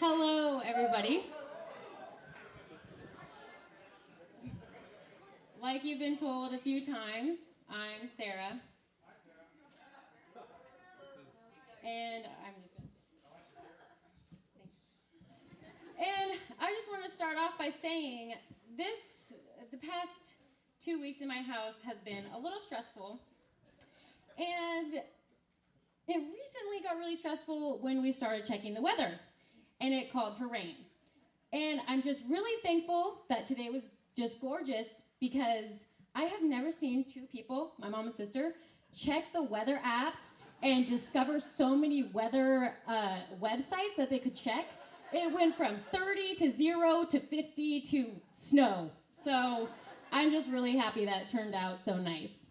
Hello, everybody. Like you've been told a few times, I'm Sarah, and I'm just gonna. And I just want to start off by saying the past 2 weeks in my house has been a little stressful, and it recently got really stressful when we started checking the weather, and it called for rain. And I'm just really thankful that today was just gorgeous because I have never seen two people, my mom and sister, check the weather apps and discover so many weather websites that they could check. It went from 30 to 0 to 50 to snow. So I'm just really happy that it turned out so nice.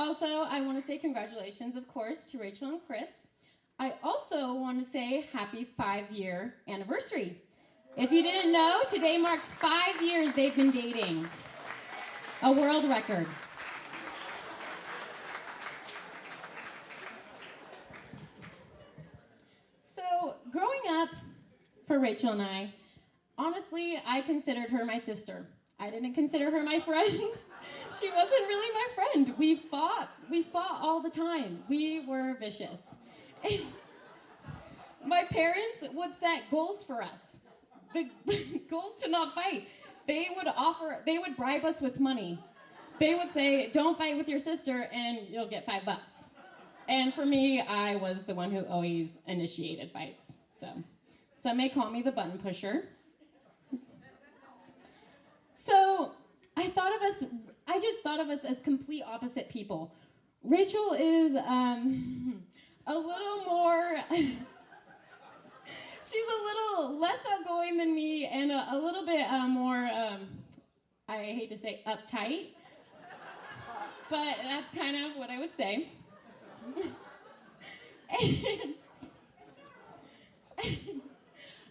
Also, I want to say congratulations, of course, to Rachel and Chris. I also want to say happy 5-year anniversary. If you didn't know, today marks 5 years they've been dating. A world record. So, growing up for Rachel and I, honestly, I considered her my sister. I didn't consider her my friend. She wasn't really my friend. We fought all the time. We were vicious. My parents would set goals for us. The goals to not fight. They would bribe us with money. They would say, don't fight with your sister and you'll get $5. And for me, I was the one who always initiated fights. So some may call me the button pusher. So I just thought of us as complete opposite people. Rachel is a little more, she's a little less outgoing than me and a little bit more, I hate to say uptight, but that's kind of what I would say. And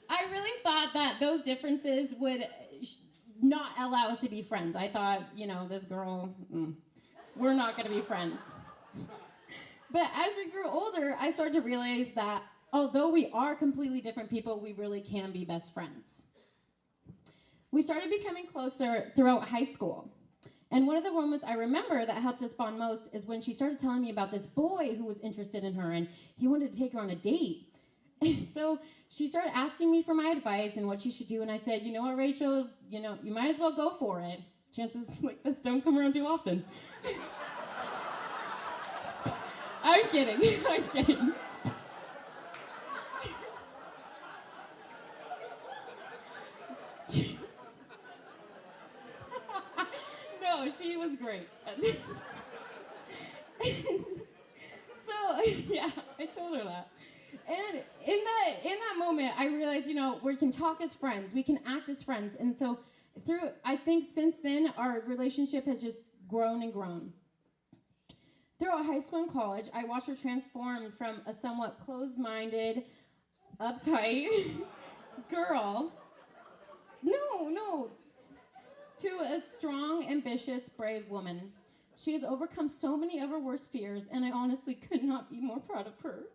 I really thought that those differences would not allow us to be friends. I thought, this girl, we're not going to be friends. But as we grew older, I started to realize that although we are completely different people, we really can be best friends. We started becoming closer throughout high school. And one of the moments I remember that helped us bond most is when she started telling me about this boy who was interested in her and he wanted to take her on a date. And so she started asking me for my advice and what she should do. And I said, you know what, Rachel, you might as well go for it. Chances like this don't come around too often. I'm kidding. I'm kidding. No, she was great. So, yeah, I told her that. And in that moment, I realized, we can talk as friends, we can act as friends. And so I think since then, our relationship has just grown and grown. Throughout high school and college, I watched her transform from a somewhat closed-minded, uptight girl, to a strong, ambitious, brave woman. She has overcome so many of her worst fears, and I honestly could not be more proud of her.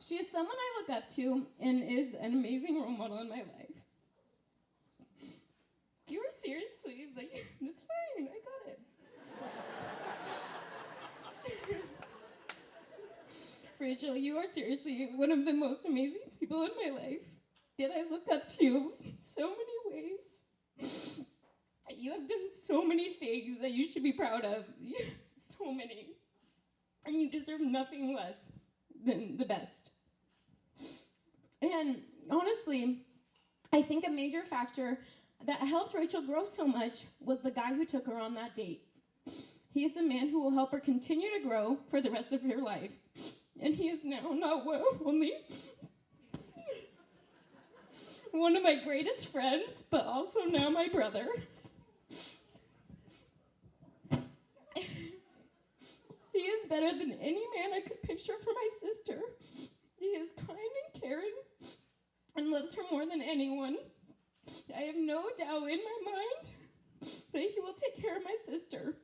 She is someone I look up to and is an amazing role model in my life. You were seriously, that's fine, I got it. Rachel, you are seriously one of the most amazing people in my life. Yet I look up to you in so many ways. You have done so many things that you should be proud of. So many. And you deserve nothing less than the best. And honestly, I think a major factor that helped Rachel grow so much was the guy who took her on that date. He is the man who will help her continue to grow for the rest of her life. And he is now not only one of my greatest friends, but also now my brother. He is better than any man I could picture for my sister. loves her more than anyone. I have no doubt in my mind that he will take care of my sister.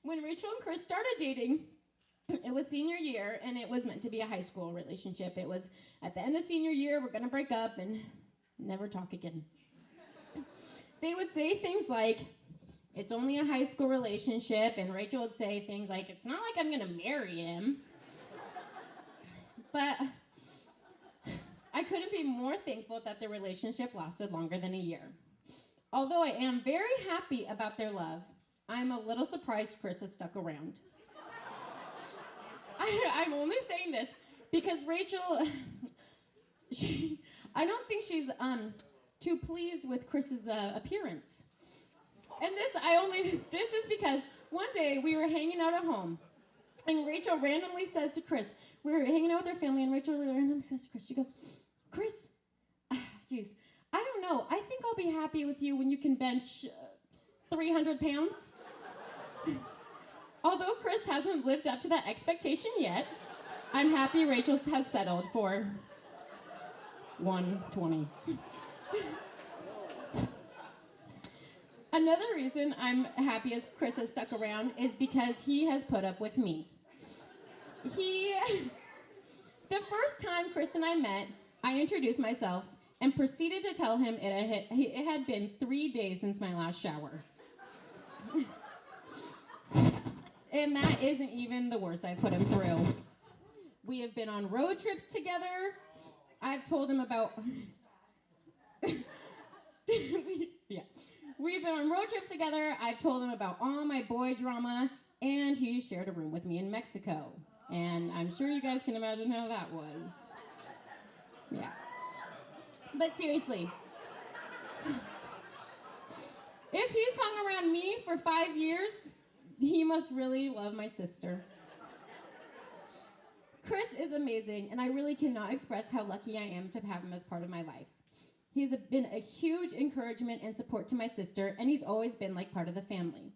When Rachel and Chris started dating, it was senior year, and it was meant to be a high school relationship. It was at the end of senior year, we're going to break up and never talk again. They would say things like, it's only a high school relationship, and Rachel would say things like, it's not like I'm going to marry him. But I couldn't be more thankful that the relationship lasted longer than a year. Although I am very happy about their love, I'm a little surprised Chris has stuck around. I'm only saying this because Rachel, I don't think she's too pleased with Chris's appearance. And this is because one day we were hanging out at home, and Rachel randomly says to Chris, we were hanging out with her family, and Rachel randomly says to Chris, she goes, Chris, geez, I don't know, I think I'll be happy with you when you can bench 300 pounds. Although Chris hasn't lived up to that expectation yet, I'm happy Rachel has settled for 120. Another reason I'm happy as Chris has stuck around is because he has put up with me. The first time Chris and I met, I introduced myself and proceeded to tell him it had been 3 days since my last shower. And that isn't even the worst I put him through. We have been on road trips together. I've told him about... We've been on road trips together. I've told him about all my boy drama, and he shared a room with me in Mexico. And I'm sure you guys can imagine how that was. Yeah. But seriously, if he's hung around me for 5 years, he must really love my sister. Chris is amazing, and I really cannot express how lucky I am to have him as part of my life. He's been a huge encouragement and support to my sister, and he's always been like part of the family.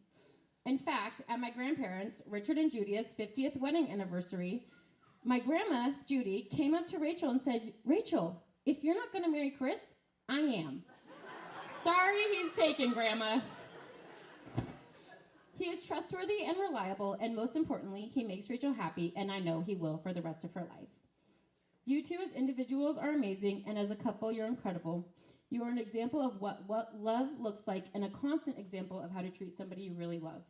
In fact, at my grandparents', Richard and Judy's 50th wedding anniversary, my grandma, Judy, came up to Rachel and said, Rachel, if you're not gonna marry Chris, I am. Sorry he's taken, Grandma. He is trustworthy and reliable, and most importantly, he makes Rachel happy, and I know he will for the rest of her life. You two as individuals are amazing, and as a couple, you're incredible. You are an example of what love looks like, and a constant example of how to treat somebody you really love.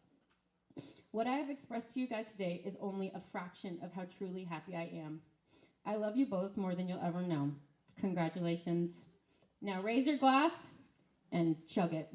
What I have expressed to you guys today is only a fraction of how truly happy I am. I love you both more than you'll ever know. Congratulations. Now raise your glass and chug it.